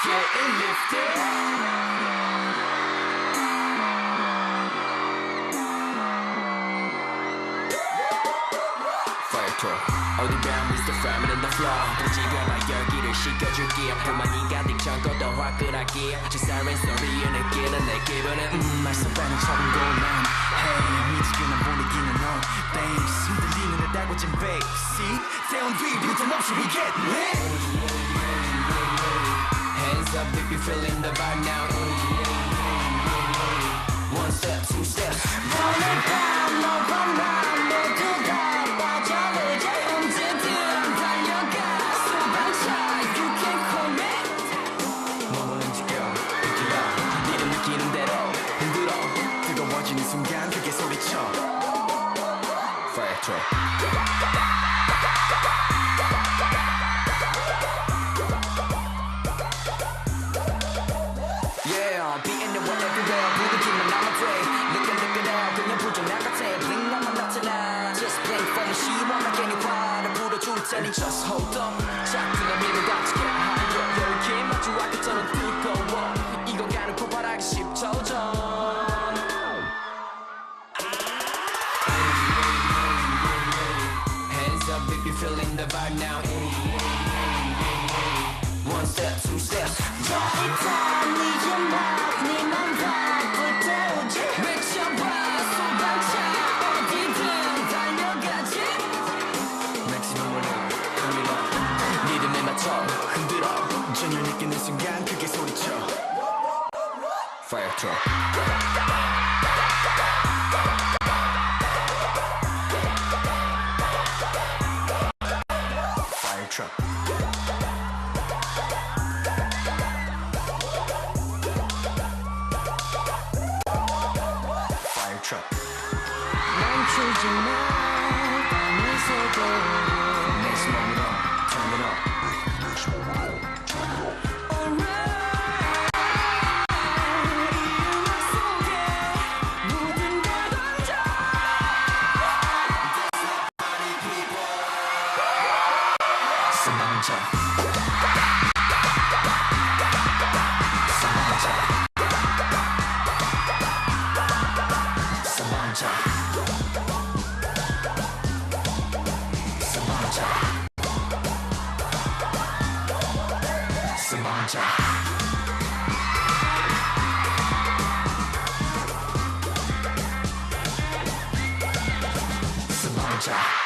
getting lifted. Fire truck. 어디 bound is the fireman in the floor. 지금아 열기를 식혀줄게. 불만이 가득 적어도 화끈하게. 저 siren 소리에 느끼는 내 기분은 말썽반응 처럼 고난. Hey 미지근한 분위기는 on Thanks 흔들리는 내 달궈진 backseat 태운 뒤 빈틈없이 we get lit. Hands up if you feeling the vibe now. One step, two steps. 너는 밤 너와 나 모두 다 빠져들자. 언제든 달려가 소방차 You can call me. 몸을 움직여 흔들어 니를 느끼는 대로 흔들어 뜨거워지는 순간 크게 소리쳐 Fire truck. Yeah, beating the one everywhere 부르기만 하면 돼 Look it out 그냥 부정한 같아 Blink 나만 나타나 Just blink for me 시원하게 네 화를 불어줄 테니 Just hold up 자꾸나 밀고 다치게 하여 열기 마주 아까처럼 뜨거워 익어가는 폭발하기 10초 전 Hands up if you feeling the vibe now One step, two steps 더 이상 이제 막 네만 바쁠 때오지 외쳐봐 소방차 어디든 달려가지 Maximum rhythm 리듬에 맞춰 흔들어 전율 느끼는 순간 크게 소리쳐 Fire truck. Fire truck. Fire truck. 멈추지 마 밤을 새도록 Next moment on, turn it up. Next moment on, turn it up. Samantha. Samantha. Samantha. Samantha. Samantha. Samantha.